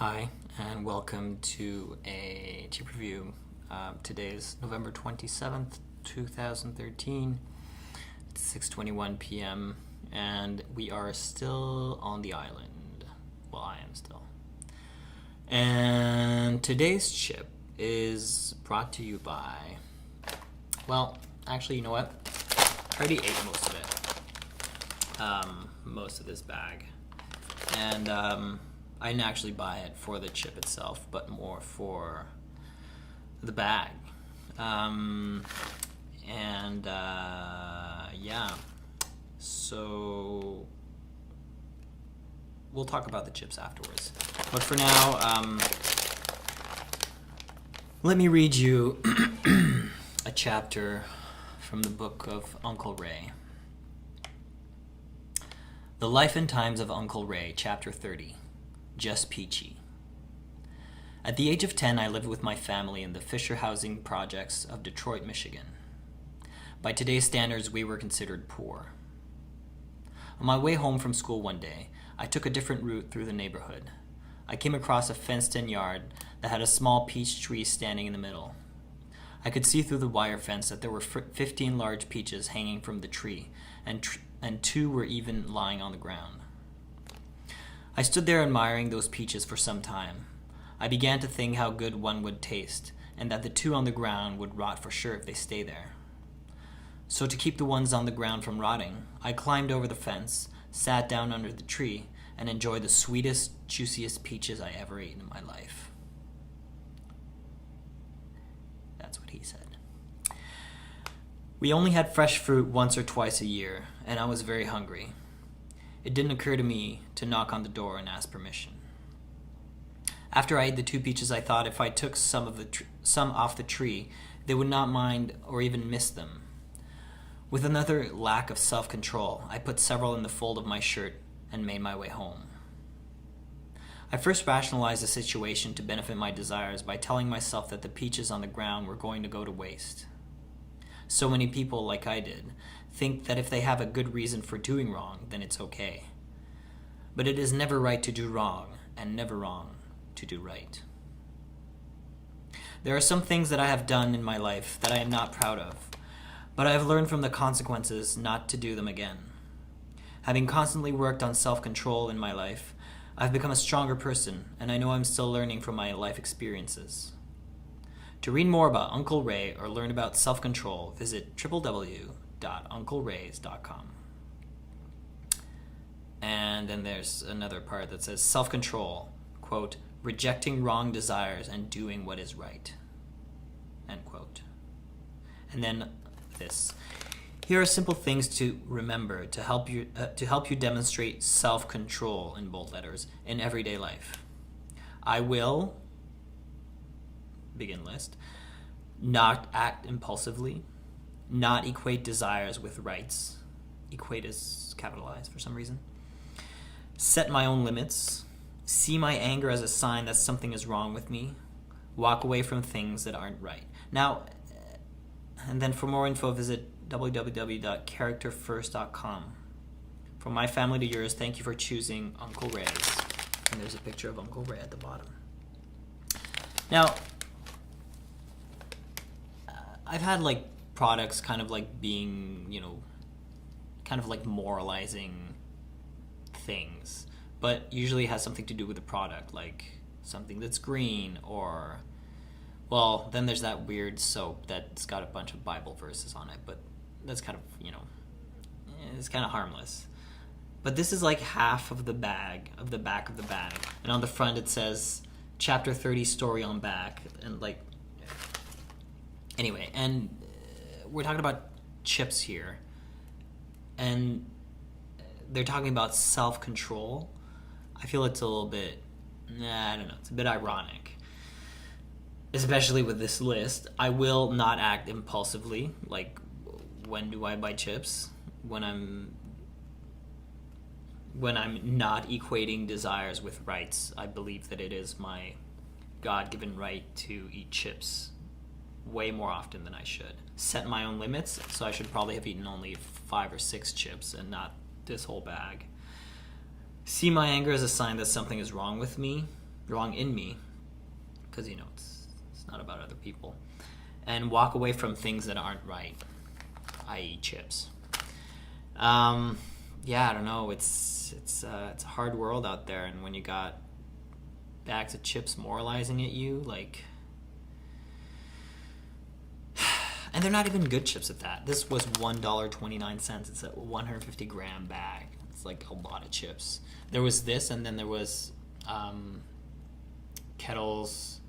Hi, and welcome to a chip review. Today is November 27th, 2013. It's 6:21 p.m. and we are still on the island. Well, I am still. And today's chip is brought to you by... Well, actually, you know what? I already ate most of it. Most of this bag. And I didn't actually buy it for the chip itself, but more for the bag. Yeah. So we'll talk about the chips afterwards. But for now, let me read you a chapter from the book of Uncle Ray. The Life and Times of Uncle Ray, Chapter 30. Just Peachy. At the age of 10, I lived with my family in the Fisher housing projects of Detroit, Michigan. By today's standards, we were considered poor. On my way home from school one day, I took a different route through the neighborhood. I came across a fenced-in yard that had a small peach tree standing in the middle. I could see through the wire fence that there were 15 large peaches hanging from the tree, and 2 were even lying on the ground. I stood there admiring those peaches for some time. I began to think how good one would taste, and that the 2 on the ground would rot for sure if they stay there. So to keep the ones on the ground from rotting, I climbed over the fence, sat down under the tree, and enjoyed the sweetest, juiciest peaches I ever ate in my life. That's what he said. We only had fresh fruit once or twice a year, and I was very hungry. It didn't occur to me to knock on the door and ask permission. After I ate the 2 peaches, I thought if I took some off the tree, they would not mind or even miss them. With another lack of self-control, I put several in the fold of my shirt and made my way home. I first rationalized the situation to benefit my desires by telling myself that the peaches on the ground were going to go to waste. So many people, like I did, think that if they have a good reason for doing wrong, then it's okay. But it is never right to do wrong, and never wrong to do right. There are some things that I have done in my life that I am not proud of, but I have learned from the consequences not to do them again. Having constantly worked on self-control in my life, I've become a stronger person, and I know I'm still learning from my life experiences. To read more about Uncle Ray or learn about self-control, visit www.unclerays.com. And then there's another part that says self-control, quote, rejecting wrong desires and doing what is right, end quote. And then this. Here are simple things to remember to help you demonstrate self-control in bold letters in everyday life. I will, begin list, not act impulsively, not equate desires with rights. Equate is capitalized for some reason. Set my own limits. See my anger as a sign that something is wrong with me. Walk away from things that aren't right. Now, and then for more info, visit www.characterfirst.com. From my family to yours, thank you for choosing Uncle Ray's. And there's a picture of Uncle Ray at the bottom. Now, I've had like products kind of like being, kind of like moralizing things, but usually it has something to do with the product, like something that's green or, well, then there's that weird soap that's got a bunch of Bible verses on it, but that's kind of, it's kind of harmless. But this is like half of the bag, of the back of the bag, and on the front it says Chapter 30 story on back, and like, anyway, and we're talking about chips here, and they're talking about self-control. I feel it's a little bit, I don't know, it's a bit ironic, especially with this list. I will not act impulsively. Like, when do I buy chips? When I'm not equating desires with rights. I believe that it is my God-given right to eat chips way more often than I should. Set my own limits, so I should probably have eaten only 5 or 6 chips and not this whole bag. See my anger as a sign that something is wrong with me. wrong in me, because it's not about other people, and walk away from things that aren't right, i.e. chips. Yeah, I don't know. It's a hard world out there, and when you got bags of chips moralizing at you, like, and they're not even good chips at that. This was $1.29. It's a 150 gram bag. It's like a lot of chips. There was this, and then there was Kettle's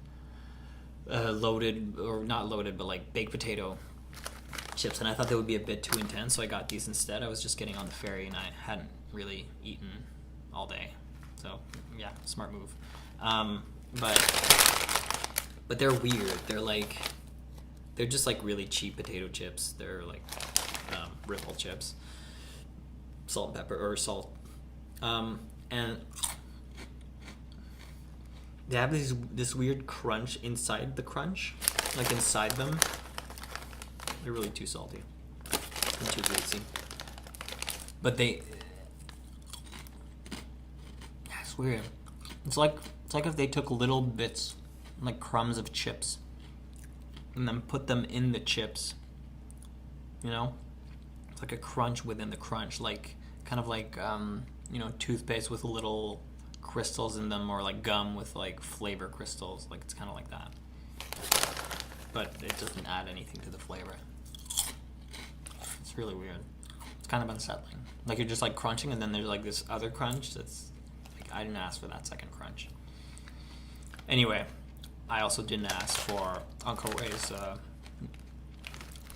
loaded, or not loaded, but like baked potato chips, and I thought they would be a bit too intense, so I got these instead. I was just getting on the ferry, and I hadn't really eaten all day, so yeah, smart move. But they're weird. They're just like really cheap potato chips. They're like Ripple chips, salt and pepper, or salt, and they have this weird crunch inside the crunch, like inside them. They're really too salty and too greasy. But it's weird. It's like if they took little bits, like crumbs of chips, and then put them in the chips. It's like a crunch within the crunch, like kind of like toothpaste with little crystals in them, or like gum with like flavor crystals. Like, it's kind of like that, but it doesn't add anything to the flavor. It's really weird. It's kind of unsettling. Like, you're just like crunching, and then there's like this other crunch that's like, I didn't ask for that second crunch. Anyway, I also didn't ask for Uncle Ray's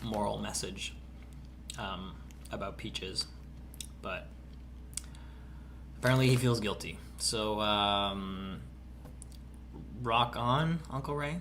moral message about peaches, but apparently he feels guilty. So rock on, Uncle Ray.